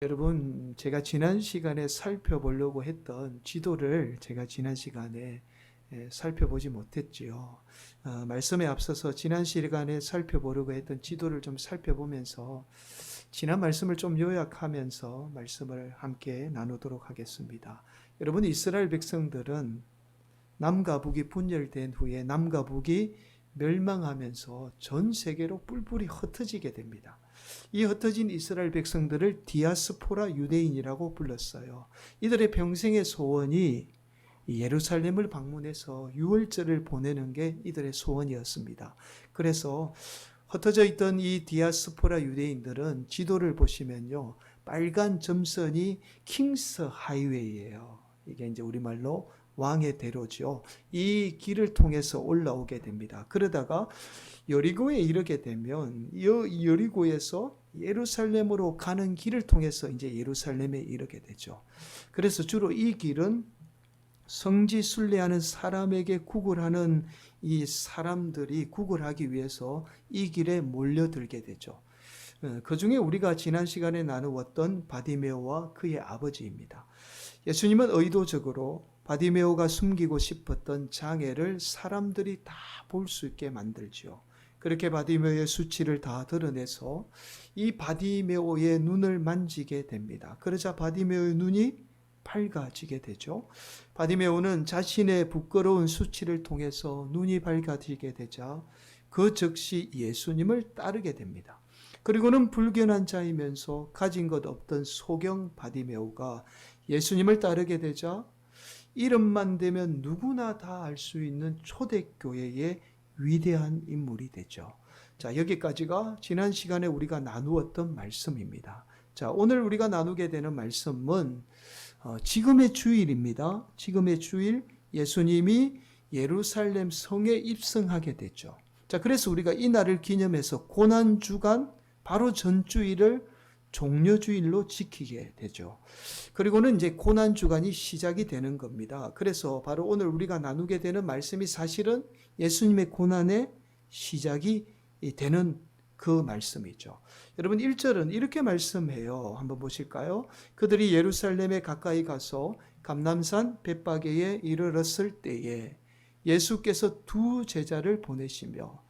여러분, 제가 지난 시간에 살펴보려고 했던 지도를 제가 지난 시간에 살펴보지 못했지요. 말씀에 앞서서 지난 시간에 살펴보려고 했던 지도를 좀 살펴보면서 지난 말씀을 좀 요약하면서 말씀을 함께 나누도록 하겠습니다. 여러분, 이스라엘 백성들은 남과 북이 분열된 후에 남과 북이 멸망하면서 전 세계로 뿔뿔이 흩어지게 됩니다. 이 흩어진 이스라엘 백성들을 디아스포라 유대인이라고 불렀어요. 이들의 평생의 소원이 예루살렘을 방문해서 유월절을 보내는 게 이들의 소원이었습니다. 그래서 흩어져 있던 이 디아스포라 유대인들은 지도를 보시면요, 빨간 점선이 킹스 하이웨이예요. 이게 이제 우리말로 왕의 대로죠. 이 길을 통해서 올라오게 됩니다. 그러다가 여리고에 이르게 되면 여리고에서 예루살렘으로 가는 길을 통해서 이제 예루살렘에 이르게 되죠. 그래서 주로 이 길은 성지 순례하는 사람에게 구걸하는 이 사람들이 구걸하기 위해서 이 길에 몰려들게 되죠. 그 중에 우리가 지난 시간에 나누었던 바디메오와 그의 아버지입니다. 예수님은 의도적으로 바디메오가 숨기고 싶었던 장애를 사람들이 다 볼 수 있게 만들지요. 그렇게 바디메오의 수치를 다 드러내서 이 바디메오의 눈을 만지게 됩니다. 그러자 바디메오의 눈이 밝아지게 되죠. 바디메오는 자신의 부끄러운 수치를 통해서 눈이 밝아지게 되자 그 즉시 예수님을 따르게 됩니다. 그리고는 불견한 자이면서 가진 것 없던 소경 바디메오가 예수님을 따르게 되자 이름만 대면 누구나 다 알 수 있는 초대교회의 위대한 인물이 되죠. 자, 여기까지가 지난 시간에 우리가 나누었던 말씀입니다. 자, 오늘 우리가 나누게 되는 말씀은 지금의 주일입니다. 지금의 주일 예수님이 예루살렘 성에 입성하게 됐죠. 자, 그래서 우리가 이 날을 기념해서 고난주간 바로 전주일을 종려주일로 지키게 되죠. 그리고는 이제 고난주간이 시작이 되는 겁니다. 그래서 바로 오늘 우리가 나누게 되는 말씀이 사실은 예수님의 고난의 시작이 되는 그 말씀이죠. 여러분 1절은 이렇게 말씀해요. 한번 보실까요? 그들이 예루살렘에 가까이 가서 감람산 벳바게에 이르렀을 때에 예수께서 두 제자를 보내시며,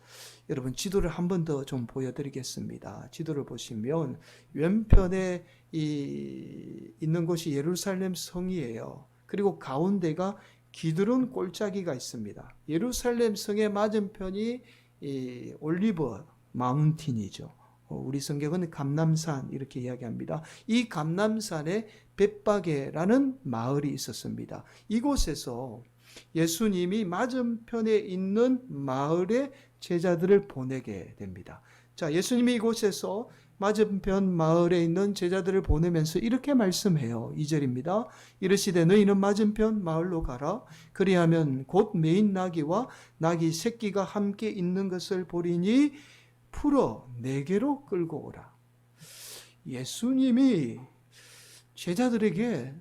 여러분 지도를 한 번 더 좀 보여드리겠습니다. 지도를 보시면 왼편에 있는 곳이 예루살렘 성이에요. 그리고 가운데가 기드론 골짜기가 있습니다. 예루살렘 성의 맞은편이 올리브 마운틴이죠. 우리 성경은 감람산 이렇게 이야기합니다. 이 감람산에 벳바게라는 마을이 있었습니다. 이곳에서 예수님이 맞은편에 있는 마을에 제자들을 보내게 됩니다. 자, 예수님이 이곳에서 맞은편 마을에 있는 제자들을 보내면서 이렇게 말씀해요. 2절입니다. 이르시되 너희는 맞은편 마을로 가라. 그리하면 곧 메인 나귀와 나귀 새끼가 함께 있는 것을 보리니 풀어 내게로 끌고 오라. 예수님이 제자들에게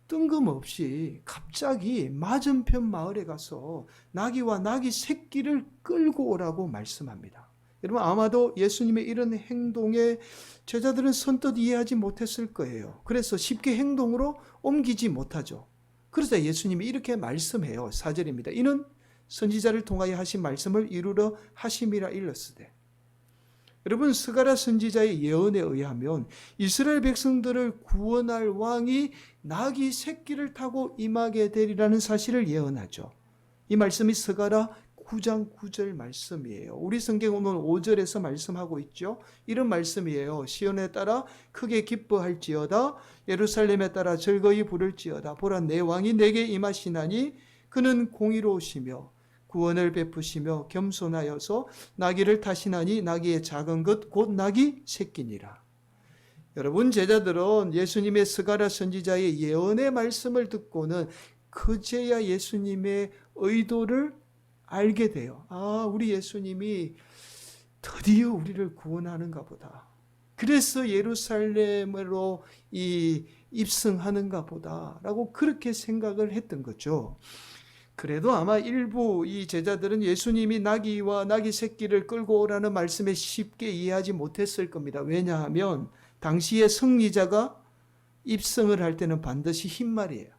뜬금없이 갑자기 맞은편 마을에 가서 나귀와 나귀 새끼를 끌고 오라고 말씀합니다. 여러분 아마도 예수님의 이런 행동에 제자들은 선뜻 이해하지 못했을 거예요. 그래서 쉽게 행동으로 옮기지 못하죠. 그러자 예수님이 이렇게 말씀해요. 4절입니다. 이는 선지자를 통하여 하신 말씀을 이루려 하심이라 일렀으되. 여러분 스가랴 선지자의 예언에 의하면 이스라엘 백성들을 구원할 왕이 나귀 새끼를 타고 임하게 되리라는 사실을 예언하죠. 이 말씀이 스가랴 9장 9절 말씀이에요. 우리 성경은 5절에서 말씀하고 있죠. 이런 말씀이에요. 시온에 따라 크게 기뻐할지어다. 예루살렘에 따라 즐거이 부를지어다. 보라 내 왕이 내게 임하시나니 그는 공의로우시며 구원을 베푸시며 겸손하여서 나귀를 타시나니 나귀의 작은 것 곧 나귀 새끼니라. 여러분 제자들은 예수님의 스가랴 선지자의 예언의 말씀을 듣고는 그제야 예수님의 의도를 알게 돼요. 아, 우리 예수님이 드디어 우리를 구원하는가 보다. 그래서 예루살렘으로 입성하는가 보다라고 그렇게 생각을 했던 거죠. 그래도 아마 일부 이 제자들은 예수님이 나귀와 나귀 새끼를 끌고 오라는 말씀에 쉽게 이해하지 못했을 겁니다. 왜냐하면 당시의 승리자가 입성을 할 때는 반드시 흰말이에요.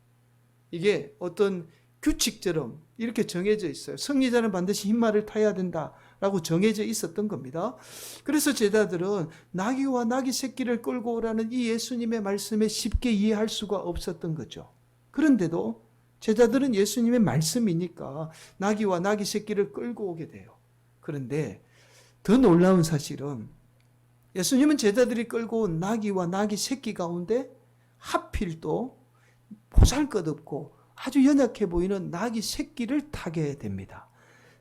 이게 어떤 규칙처럼 이렇게 정해져 있어요. 성리자는 반드시 흰말을 타야 된다라고 정해져 있었던 겁니다. 그래서 제자들은 나귀와 나귀 새끼를 끌고 오라는 이 예수님의 말씀에 쉽게 이해할 수가 없었던 거죠. 그런데도 제자들은 예수님의 말씀이니까 나귀와 나귀 새끼를 끌고 오게 돼요. 그런데 더 놀라운 사실은 예수님은 제자들이 끌고 온 나귀와 나귀 새끼 가운데 하필 또 보잘것없고 아주 연약해 보이는 나귀 새끼를 타게 됩니다.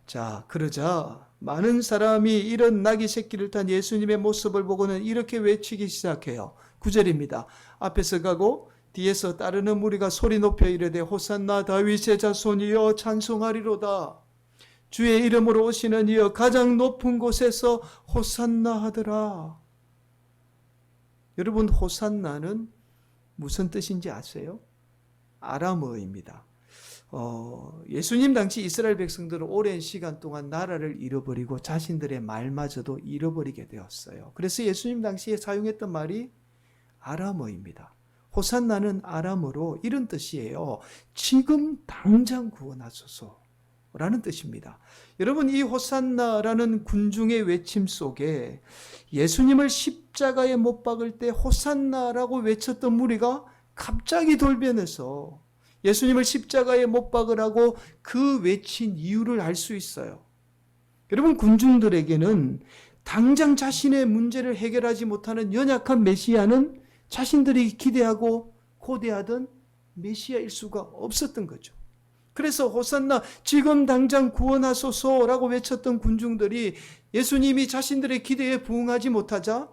자, 그러자 많은 사람이 이런 나귀 새끼를 탄 예수님의 모습을 보고는 이렇게 외치기 시작해요. 9절입니다. 앞에서 가고 뒤에서 따르는 무리가 소리 높여 이르되 호산나 다윗의 자손이여 찬송하리로다. 주의 이름으로 오시는 이여 가장 높은 곳에서 호산나 하더라. 여러분, 호산나는 무슨 뜻인지 아세요? 아람어입니다. 예수님 당시 이스라엘 백성들은 오랜 시간 동안 나라를 잃어버리고 자신들의 말마저도 잃어버리게 되었어요. 그래서 예수님 당시에 사용했던 말이 아람어입니다. 호산나는 아람어로 이런 뜻이에요. 지금 당장 구원하소서라는 뜻입니다. 여러분, 이 호산나라는 군중의 외침 속에 예수님을 십자가에 못 박을 때 호산나라고 외쳤던 무리가 갑자기 돌변해서 예수님을 십자가에 못 박으라고 그 외친 이유를 알 수 있어요. 여러분, 군중들에게는 당장 자신의 문제를 해결하지 못하는 연약한 메시아는 자신들이 기대하고 고대하던 메시아일 수가 없었던 거죠. 그래서 호산나 지금 당장 구원하소서라고 외쳤던 군중들이 예수님이 자신들의 기대에 부응하지 못하자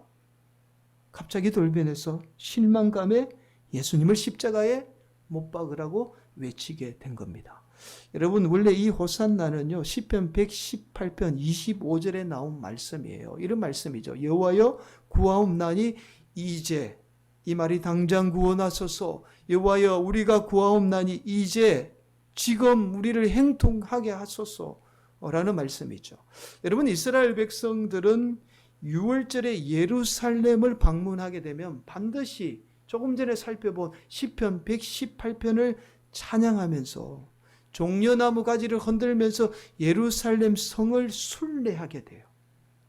갑자기 돌변해서 실망감에 예수님을 십자가에 못 박으라고 외치게 된 겁니다. 여러분, 원래 이 호산나는요, 시편 118편 25절에 나온 말씀이에요. 이런 말씀이죠. 여호와여 구하옵나니 이제, 이 말이 당장 구원하소서. 여호와여 우리가 구하옵나니 이제, 지금 우리를 행통하게 하소서라는 말씀이죠. 여러분, 이스라엘 백성들은 6월절에 예루살렘을 방문하게 되면 반드시 조금 전에 살펴본 시편 118편을 찬양하면서 종려나무 가지를 흔들면서 예루살렘 성을 순례하게 돼요.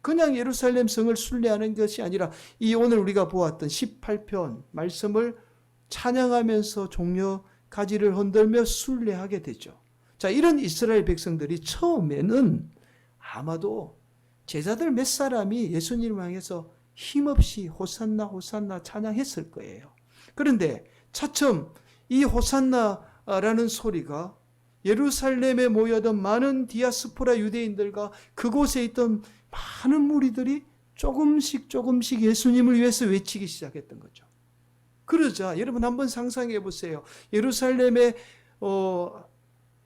그냥 예루살렘 성을 순례하는 것이 아니라 이 오늘 우리가 보았던 18편 말씀을 찬양하면서 종려 가지를 흔들며 순례하게 되죠. 자, 이런 이스라엘 백성들이 처음에는 아마도 제자들 몇 사람이 예수님을 향해서 힘없이 호산나 호산나 찬양했을 거예요. 그런데 차츰 이 호산나라는 소리가 예루살렘에 모여든 많은 디아스포라 유대인들과 그곳에 있던 많은 무리들이 조금씩 예수님을 위해서 외치기 시작했던 거죠. 그러자 여러분 한번 상상해 보세요. 예루살렘에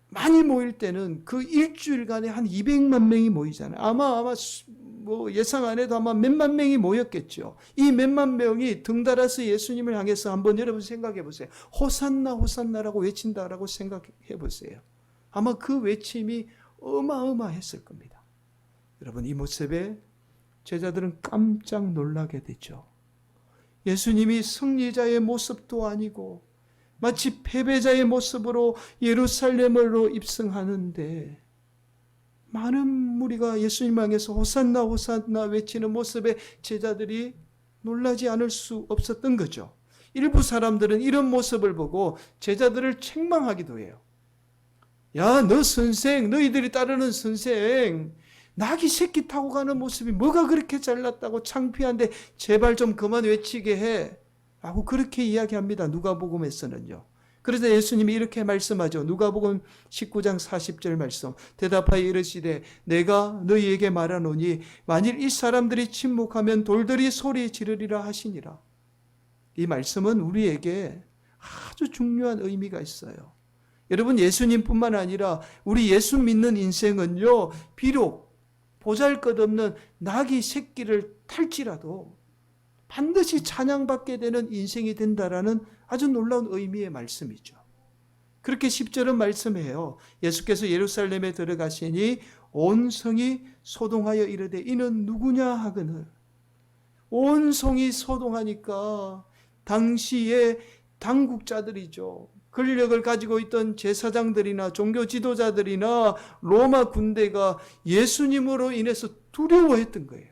많이 모일 때는 그 일주일간에 한 200만 명이 모이잖아요. 아마 뭐 예상 안 해도 아마 몇만 명이 모였겠죠. 이 몇만 명이 등달아서 예수님을 향해서 한번 여러분 생각해 보세요. 호산나 호산나라고 외친다라고 생각해 보세요. 아마 그 외침이 어마어마했을 겁니다. 여러분, 이 모습에 제자들은 깜짝 놀라게 되죠. 예수님이 승리자의 모습도 아니고 마치 패배자의 모습으로 예루살렘으로 입성하는데 많은 무리가 예수님 향해서 호산나 호산나 외치는 모습에 제자들이 놀라지 않을 수 없었던 거죠. 일부 사람들은 이런 모습을 보고 제자들을 책망하기도 해요. 야, 너 선생, 너희들이 따르는 선생, 나귀 새끼 타고 가는 모습이 뭐가 그렇게 잘났다고 창피한데 제발 좀 그만 외치게 해 라고 그렇게 이야기합니다. 누가복음에서는요. 그래서 예수님이 이렇게 말씀하죠. 누가복음 19장 40절 말씀. 대답하여 이르시되 내가 너희에게 말하노니 만일 이 사람들이 침묵하면 돌들이 소리 지르리라 하시니라. 이 말씀은 우리에게 아주 중요한 의미가 있어요. 여러분, 예수님뿐만 아니라 우리 예수 믿는 인생은요, 비록 보잘것없는 나귀 새끼를 탈지라도 반드시 찬양받게 되는 인생이 된다라는 아주 놀라운 의미의 말씀이죠. 그렇게 10절은 말씀해요. 예수께서 예루살렘에 들어가시니 온 성이 소동하여 이르되 이는 누구냐 하거늘. 온 성이 소동하니까 당시의 당국자들이죠. 권력을 가지고 있던 제사장들이나 종교 지도자들이나 로마 군대가 예수님으로 인해서 두려워했던 거예요.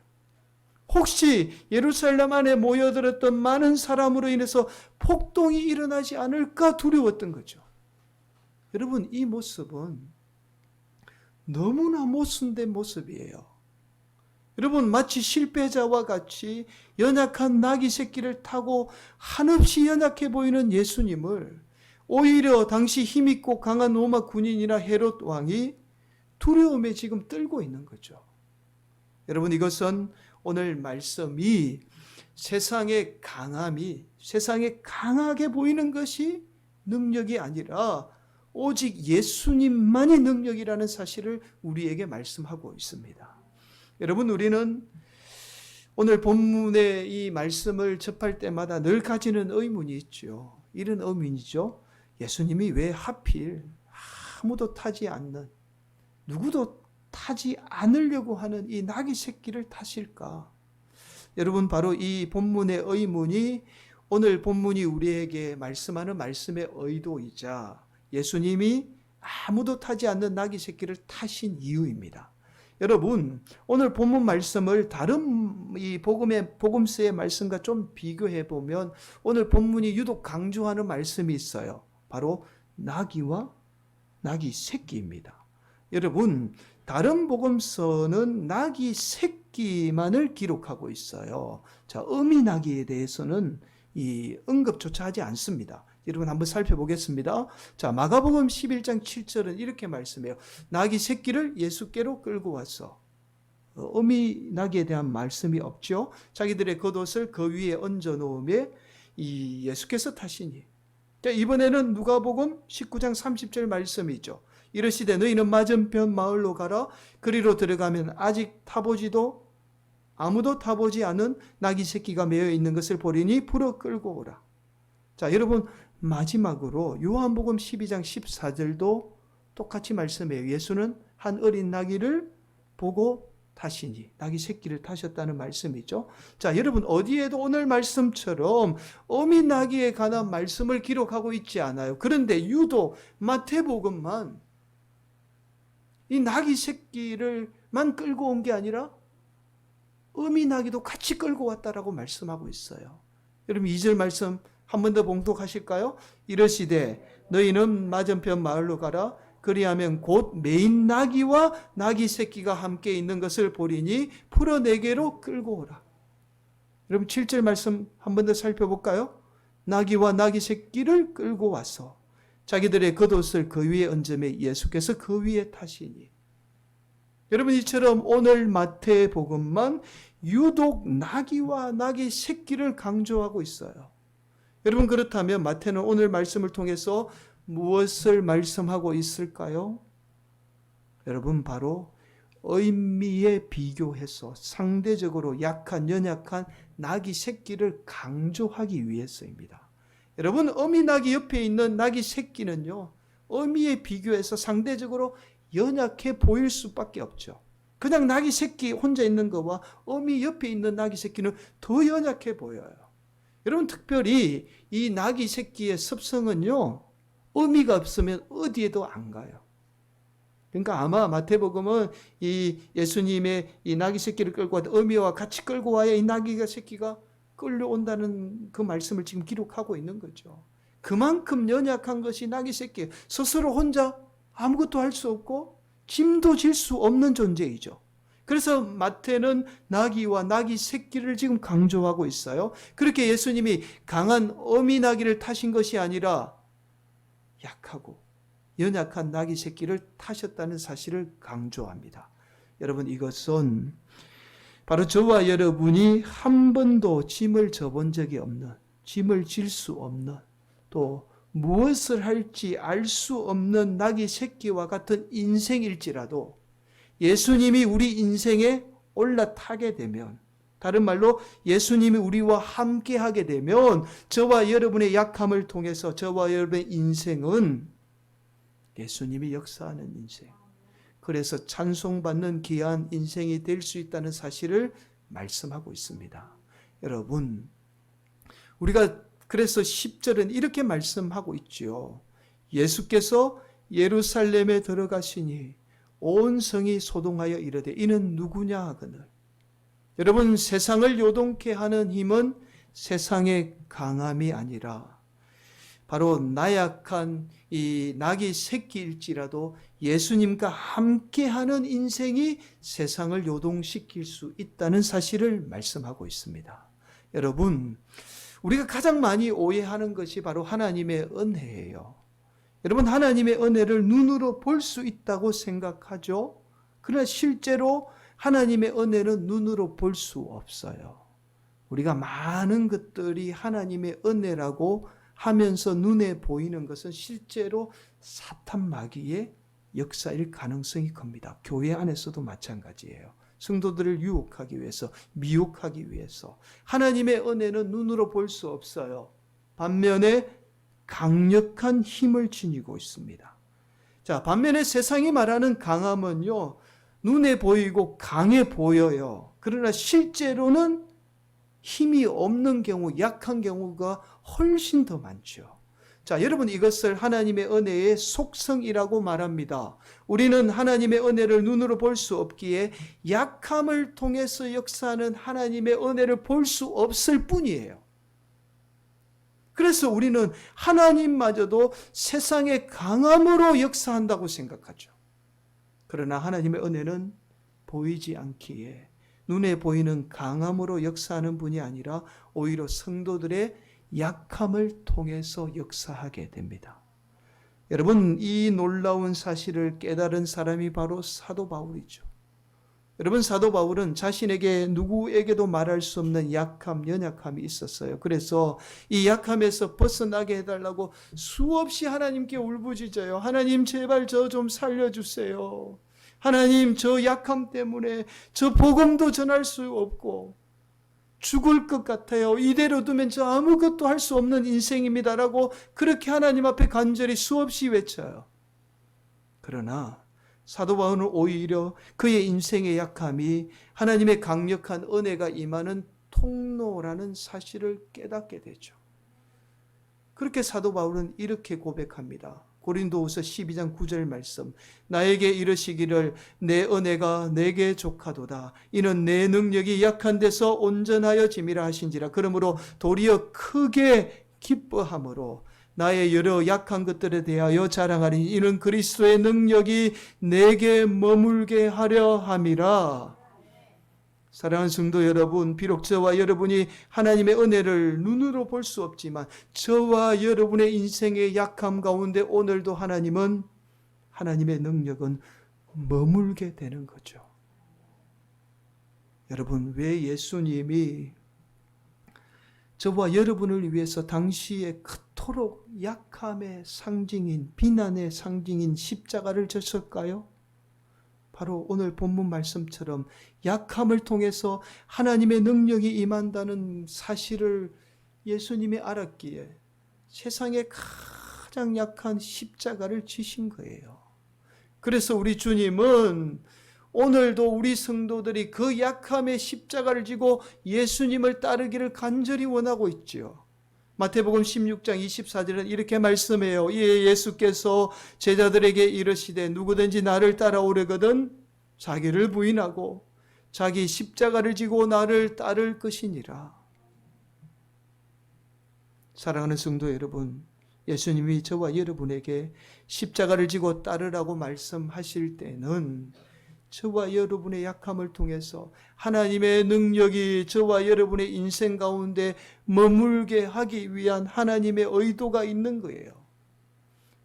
혹시 예루살렘 안에 모여들었던 많은 사람으로 인해서 폭동이 일어나지 않을까 두려웠던 거죠. 여러분, 이 모습은 너무나 모순된 모습이에요. 여러분, 마치 실패자와 같이 연약한 나귀 새끼를 타고 한없이 연약해 보이는 예수님을 오히려 당시 힘있고 강한 로마 군인이나 헤롯 왕이 두려움에 지금 떨고 있는 거죠. 여러분, 이것은 오늘 말씀이 세상의 강함이, 세상에 강하게 보이는 것이 능력이 아니라 오직 예수님만이 능력이라는 사실을 우리에게 말씀하고 있습니다. 여러분, 우리는 오늘 본문의 이 말씀을 접할 때마다 늘 가지는 의문이 있죠. 이런 의문이죠. 예수님이 왜 하필 아무도 타지 않는, 누구도 타지 않으려고 하는 이 나귀 새끼를 타실까? 여러분, 바로 이 본문의 의문이 오늘 본문이 우리에게 말씀하는 말씀의 의도이자 예수님이 아무도 타지 않는 나귀 새끼를 타신 이유입니다. 여러분, 오늘 본문 말씀을 다른 이 복음서의 말씀과 좀 비교해 보면 오늘 본문이 유독 강조하는 말씀이 있어요. 바로 나귀와 나귀 새끼입니다. 여러분, 다른 복음서는 나귀 새끼만을 기록하고 있어요. 자, 어미 나귀에 대해서는 이 언급조차 하지 않습니다. 여러분, 한번 살펴보겠습니다. 자, 마가복음 11장 7절은 이렇게 말씀해요. 나귀 새끼를 예수께로 끌고 와서, 어미 나귀에 대한 말씀이 없죠. 자기들의 겉옷을 그 위에 얹어 놓으며 이 예수께서 타시니. 자, 이번에는 누가복음 19장 30절 말씀이죠. 이르시되 너희는 맞은편 마을로 가라. 그리로 들어가면 아직 아무도 타보지 않은 나귀 새끼가 매여 있는 것을 보리니 풀어 끌고 오라. 자, 여러분, 마지막으로 요한복음 12장 14절도 똑같이 말씀해요. 예수는 한 어린 나귀를 보고 타시니, 나귀 새끼를 타셨다는 말씀이죠. 자, 여러분, 어디에도 오늘 말씀처럼 어미 나귀에 관한 말씀을 기록하고 있지 않아요. 그런데 유독 마태복음만 이 나귀 새끼를만 끌고 온 게 아니라 어미 나귀도 같이 끌고 왔다라고 말씀하고 있어요. 여러분, 2절 말씀 한 번 더 봉독하실까요? 이르시되 너희는 맞은편 마을로 가라. 그리하면 곧 매인 나귀와 나귀 새끼가 함께 있는 것을 보리니 풀어 내게로 끌고 오라. 여러분, 7절 말씀 한 번 더 살펴볼까요? 나귀와 나귀 새끼를 끌고 와서 자기들의 겉옷을 그 위에 얹으며 예수께서 그 위에 타시니. 여러분, 이처럼 오늘 마태복음만 유독 나귀와 나귀 새끼를 강조하고 있어요. 여러분, 그렇다면 마태는 오늘 말씀을 통해서 무엇을 말씀하고 있을까요? 여러분, 바로 의미에 비교해서 상대적으로 약한, 연약한 나귀 새끼를 강조하기 위해서입니다. 여러분, 어미 나귀 옆에 있는 나귀 새끼는요, 어미에 비교해서 상대적으로 연약해 보일 수밖에 없죠. 그냥 나귀 새끼 혼자 있는 것과 어미 옆에 있는 나귀 새끼는 더 연약해 보여요. 여러분, 특별히 이 나귀 새끼의 습성은요, 어미가 없으면 어디에도 안 가요. 그러니까 아마 마태복음은 이 예수님의 이 나귀 새끼를 끌고 와도 어미와 같이 끌고 와야 이 나귀 새끼가 끌려온다는 그 말씀을 지금 기록하고 있는 거죠. 그만큼 연약한 것이 나귀 새끼예요. 스스로 혼자 아무것도 할 수 없고 짐도 질 수 없는 존재이죠. 그래서 마태는 나귀와 나귀 새끼를 지금 강조하고 있어요. 그렇게 예수님이 강한 어미 나귀를 타신 것이 아니라 약하고 연약한 나귀 새끼를 타셨다는 사실을 강조합니다. 여러분, 이것은 바로 저와 여러분이 한 번도 짐을 져본 적이 없는, 짐을 질 수 없는, 또 무엇을 할지 알 수 없는 나귀 새끼와 같은 인생일지라도 예수님이 우리 인생에 올라타게 되면, 다른 말로 예수님이 우리와 함께 하게 되면 저와 여러분의 약함을 통해서 저와 여러분의 인생은 예수님이 역사하는 인생, 그래서 찬송받는 귀한 인생이 될 수 있다는 사실을 말씀하고 있습니다. 여러분, 우리가 그래서 10절은 이렇게 말씀하고 있지요. 예수께서 예루살렘에 들어가시니 온 성이 소동하여 이르되 이는 누구냐 하거늘. 여러분, 세상을 요동케 하는 힘은 세상의 강함이 아니라 바로 나약한 이 낙이 새끼일지라도 예수님과 함께하는 인생이 세상을 요동시킬 수 있다는 사실을 말씀하고 있습니다. 여러분, 우리가 가장 많이 오해하는 것이 바로 하나님의 은혜예요. 여러분, 하나님의 은혜를 눈으로 볼 수 있다고 생각하죠? 그러나 실제로 하나님의 은혜는 눈으로 볼 수 없어요. 우리가 많은 것들이 하나님의 은혜라고 하면서 눈에 보이는 것은 실제로 사탄 마귀의 역사일 가능성이 큽니다. 교회 안에서도 마찬가지예요. 성도들을 유혹하기 위해서, 미혹하기 위해서. 하나님의 은혜는 눈으로 볼 수 없어요. 반면에 강력한 힘을 지니고 있습니다. 자, 반면에 세상이 말하는 강함은요, 눈에 보이고 강해 보여요. 그러나 실제로는 힘이 없는 경우, 약한 경우가 훨씬 더 많죠. 자, 여러분, 이것을 하나님의 은혜의 속성이라고 말합니다. 우리는 하나님의 은혜를 눈으로 볼 수 없기에 약함을 통해서 역사하는 하나님의 은혜를 볼 수 없을 뿐이에요. 그래서 우리는 하나님마저도 세상의 강함으로 역사한다고 생각하죠. 그러나 하나님의 은혜는 보이지 않기에 눈에 보이는 강함으로 역사하는 분이 아니라 오히려 성도들의 약함을 통해서 역사하게 됩니다. 여러분, 이 놀라운 사실을 깨달은 사람이 바로 사도 바울이죠. 여러분, 사도 바울은 자신에게 누구에게도 말할 수 없는 약함, 연약함이 있었어요. 그래서 이 약함에서 벗어나게 해달라고 수없이 하나님께 울부짖어요. 하나님, 제발 저 좀 살려주세요. 하나님, 저 약함 때문에 저 복음도 전할 수 없고 죽을 것 같아요. 이대로 두면 저 아무것도 할 수 없는 인생입니다라고 그렇게 하나님 앞에 간절히 수없이 외쳐요. 그러나 사도 바울은 오히려 그의 인생의 약함이 하나님의 강력한 은혜가 임하는 통로라는 사실을 깨닫게 되죠. 그렇게 사도 바울은 이렇게 고백합니다. 고린도후서 12장 9절 말씀. 나에게 이르시기를 내 은혜가 내게 족하도다. 이는 내 능력이 약한 데서 온전하여 짐이라 하신지라. 그러므로 도리어 크게 기뻐함으로 나의 여러 약한 것들에 대하여 자랑하니 이는 그리스도의 능력이 내게 머물게 하려 함이라. 사랑하는 성도 여러분, 비록 저와 여러분이 하나님의 은혜를 눈으로 볼 수 없지만 저와 여러분의 인생의 약함 가운데 오늘도 하나님의 능력은 머물게 되는 거죠. 여러분, 왜 예수님이 저와 여러분을 위해서 당시에 그토록 약함의 상징인, 비난의 상징인 십자가를 졌을까요? 바로 오늘 본문 말씀처럼 약함을 통해서 하나님의 능력이 임한다는 사실을 예수님이 알았기에 세상에 가장 약한 십자가를 지신 거예요. 그래서 우리 주님은 오늘도 우리 성도들이 그 약함의 십자가를 지고 예수님을 따르기를 간절히 원하고 있지요. 마태복음 16장 24절은 이렇게 말씀해요. 이에 예수께서 제자들에게 이르시되 누구든지 나를 따라오려거든 자기를 부인하고 자기 십자가를 지고 나를 따를 것이니라. 사랑하는 성도 여러분, 예수님이 저와 여러분에게 십자가를 지고 따르라고 말씀하실 때는 저와 여러분의 약함을 통해서 하나님의 능력이 저와 여러분의 인생 가운데 머물게 하기 위한 하나님의 의도가 있는 거예요.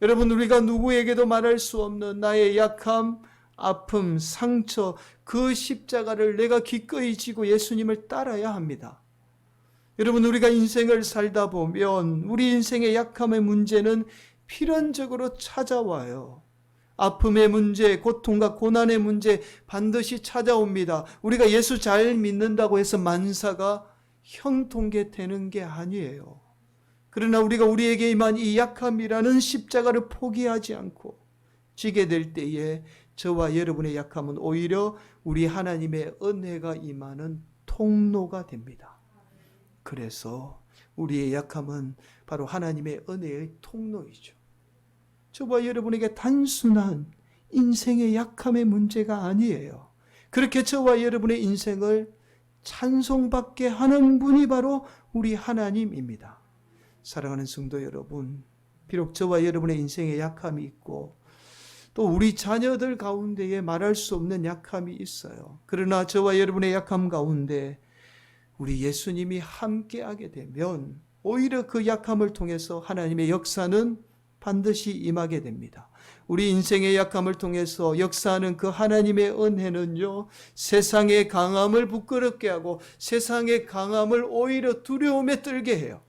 여러분, 우리가 누구에게도 말할 수 없는 나의 약함, 아픔, 상처, 그 십자가를 내가 기꺼이 지고 예수님을 따라야 합니다. 여러분, 우리가 인생을 살다 보면 우리 인생의 약함의 문제는 필연적으로 찾아와요. 아픔의 문제, 고통과 고난의 문제 반드시 찾아옵니다. 우리가 예수 잘 믿는다고 해서 만사가 형통케 되는 게 아니에요. 그러나 우리가 우리에게 임한 이 약함이라는 십자가를 포기하지 않고 지게 될 때에 저와 여러분의 약함은 오히려 우리 하나님의 은혜가 임하는 통로가 됩니다. 그래서 우리의 약함은 바로 하나님의 은혜의 통로이죠. 저와 여러분에게 단순한 인생의 약함의 문제가 아니에요. 그렇게 저와 여러분의 인생을 찬송받게 하는 분이 바로 우리 하나님입니다. 사랑하는 성도 여러분, 비록 저와 여러분의 인생에 약함이 있고 또 우리 자녀들 가운데에 말할 수 없는 약함이 있어요. 그러나 저와 여러분의 약함 가운데 우리 예수님이 함께하게 되면 오히려 그 약함을 통해서 하나님의 역사는 반드시 임하게 됩니다. 우리 인생의 약함을 통해서 역사하는 그 하나님의 은혜는요, 세상의 강함을 부끄럽게 하고 세상의 강함을 오히려 두려움에 떨게 해요.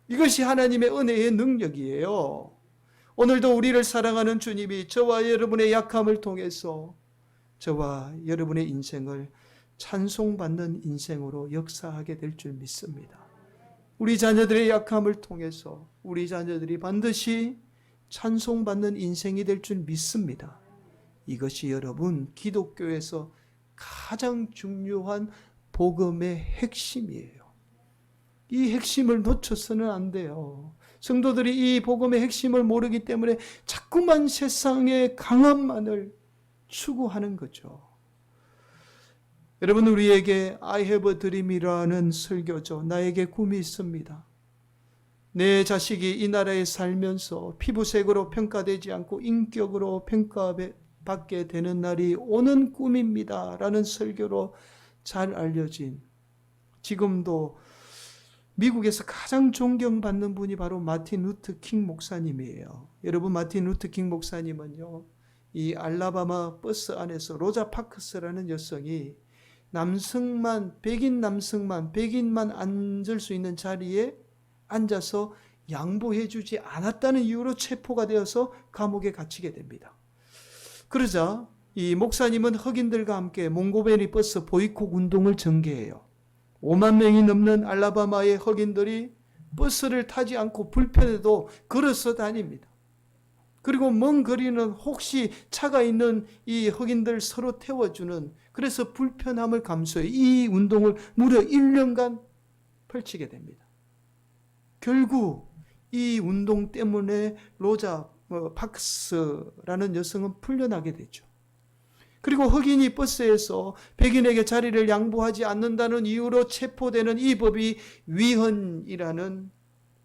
이것이 하나님의 은혜의 능력이에요. 오늘도 우리를 사랑하는 주님이 저와 여러분의 약함을 통해서 저와 여러분의 인생을 찬송받는 인생으로 역사하게 될 줄 믿습니다. 우리 자녀들의 약함을 통해서 우리 자녀들이 반드시 찬송받는 인생이 될 줄 믿습니다. 이것이 여러분 기독교에서 가장 중요한 복음의 핵심이에요. 이 핵심을 놓쳐서는 안 돼요. 성도들이 이 복음의 핵심을 모르기 때문에 자꾸만 세상의 강함만을 추구하는 거죠. 여러분, 우리에게 I have a dream이라는 설교죠. 나에게 꿈이 있습니다. 내 자식이 이 나라에 살면서 피부색으로 평가되지 않고 인격으로 평가받게 되는 날이 오는 꿈입니다. 라는 설교로 잘 알려진, 지금도 미국에서 가장 존경받는 분이 바로 마틴 루터 킹 목사님이에요. 여러분, 마틴 루터 킹 목사님은요, 이 알라바마 버스 안에서 로자 파크스라는 여성이 백인만 앉을 수 있는 자리에 앉아서 양보해주지 않았다는 이유로 체포가 되어서 감옥에 갇히게 됩니다. 그러자 이 목사님은 흑인들과 함께 몽고베리 버스 보이콧 운동을 전개해요. 5만 명이 넘는 알라바마의 흑인들이 버스를 타지 않고 불편해도 걸어서 다닙니다. 그리고 먼 거리는 혹시 차가 있는 이 흑인들 서로 태워주는, 그래서 불편함을 감수해 이 운동을 무려 1년간 펼치게 됩니다. 결국 이 운동 때문에 로자 파크스라는 여성은 풀려나게 되죠. 그리고 흑인이 버스에서 백인에게 자리를 양보하지 않는다는 이유로 체포되는 이 법이 위헌이라는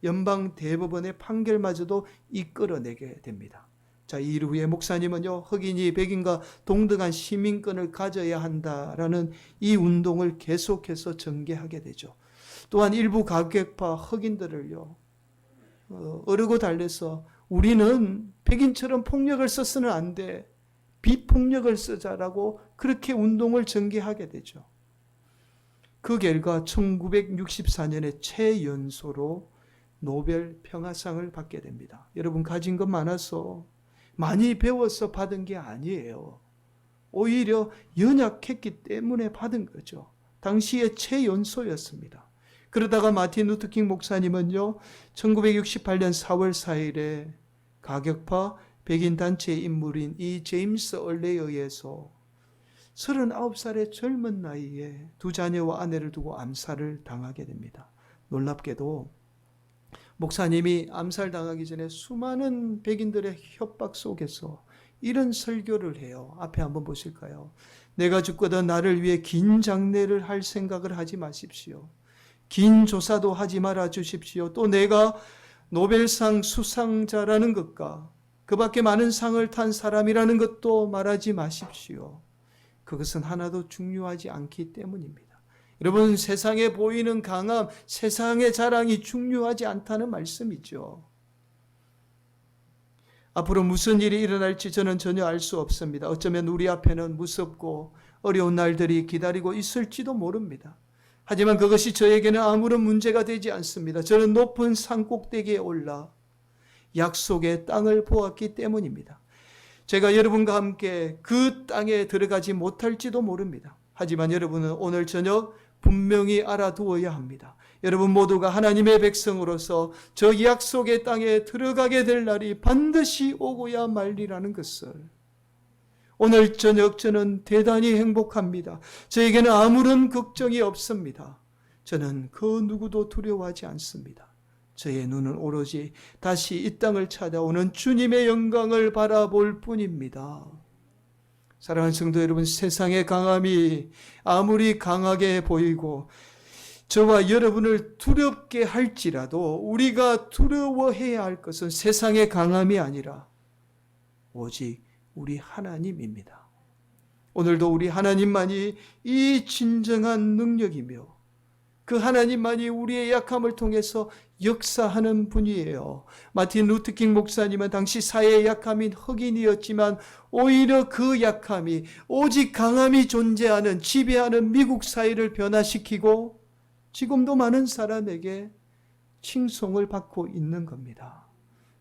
연방 대법원의 판결마저도 이끌어내게 됩니다. 자, 이후에 목사님은요, 흑인이 백인과 동등한 시민권을 가져야 한다라는 이 운동을 계속해서 전개하게 되죠. 또한 일부 가격파 흑인들을요, 어르고 달래서 우리는 백인처럼 폭력을 써서는 안 돼, 비폭력을 쓰자라고 그렇게 운동을 전개하게 되죠. 그 결과 1964년에 최연소로 노벨 평화상을 받게 됩니다. 여러분, 가진 것 많아서 많이 배워서 받은 게 아니에요. 오히려 연약했기 때문에 받은 거죠. 당시의 최연소였습니다. 그러다가 마틴 루터 킹 목사님은요, 1968년 4월 4일에 가격파 백인 단체의 인물인 이 제임스 얼레에 의해서 39살의 젊은 나이에 두 자녀와 아내를 두고 암살을 당하게 됩니다. 놀랍게도 목사님이 암살당하기 전에 수많은 백인들의 협박 속에서 이런 설교를 해요. 앞에 한번 보실까요? 내가 죽거든 나를 위해 긴 장례를 할 생각을 하지 마십시오. 긴 조사도 하지 말아 주십시오. 또 내가 노벨상 수상자라는 것과 그 밖에 많은 상을 탄 사람이라는 것도 말하지 마십시오. 그것은 하나도 중요하지 않기 때문입니다. 여러분, 세상에 보이는 강함, 세상의 자랑이 중요하지 않다는 말씀이죠. 앞으로 무슨 일이 일어날지 저는 전혀 알 수 없습니다. 어쩌면 우리 앞에는 무섭고 어려운 날들이 기다리고 있을지도 모릅니다. 하지만 그것이 저에게는 아무런 문제가 되지 않습니다. 저는 높은 산 꼭대기에 올라 약속의 땅을 보았기 때문입니다. 제가 여러분과 함께 그 땅에 들어가지 못할지도 모릅니다. 하지만 여러분은 오늘 저녁 분명히 알아두어야 합니다. 여러분 모두가 하나님의 백성으로서 저 약속의 땅에 들어가게 될 날이 반드시 오고야 말리라는 것을, 오늘 저녁 저는 대단히 행복합니다. 저에게는 아무런 걱정이 없습니다. 저는 그 누구도 두려워하지 않습니다. 저의 눈은 오로지 다시 이 땅을 찾아오는 주님의 영광을 바라볼 뿐입니다. 사랑하는 성도 여러분, 세상의 강함이 아무리 강하게 보이고 저와 여러분을 두렵게 할지라도 우리가 두려워해야 할 것은 세상의 강함이 아니라 오직 우리 하나님입니다. 오늘도 우리 하나님만이 이 진정한 능력이며 그 하나님만이 우리의 약함을 통해서 역사하는 분이에요. 마틴 루터킹 목사님은 당시 사회의 약함인 흑인이었지만 오히려 그 약함이 오직 강함이 존재하는 지배하는 미국 사회를 변화시키고 지금도 많은 사람에게 칭송을 받고 있는 겁니다.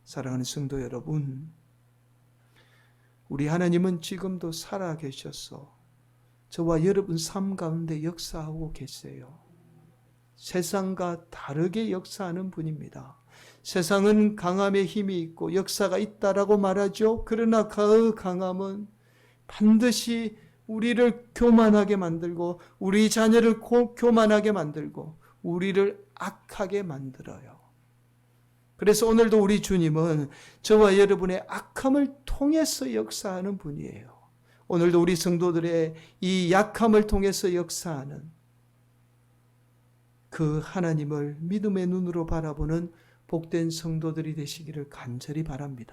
사랑하는 성도 여러분, 우리 하나님은 지금도 살아계셔서 저와 여러분 삶 가운데 역사하고 계세요. 세상과 다르게 역사하는 분입니다. 세상은 강함의 힘이 있고 역사가 있다라고 말하죠. 그러나 그 강함은 반드시 우리를 교만하게 만들고 우리 자녀를 교만하게 만들고 우리를 악하게 만들어요. 그래서 오늘도 우리 주님은 저와 여러분의 악함을 통해서 역사하는 분이에요. 오늘도 우리 성도들의 이 약함을 통해서 역사하는 그 하나님을 믿음의 눈으로 바라보는 복된 성도들이 되시기를 간절히 바랍니다.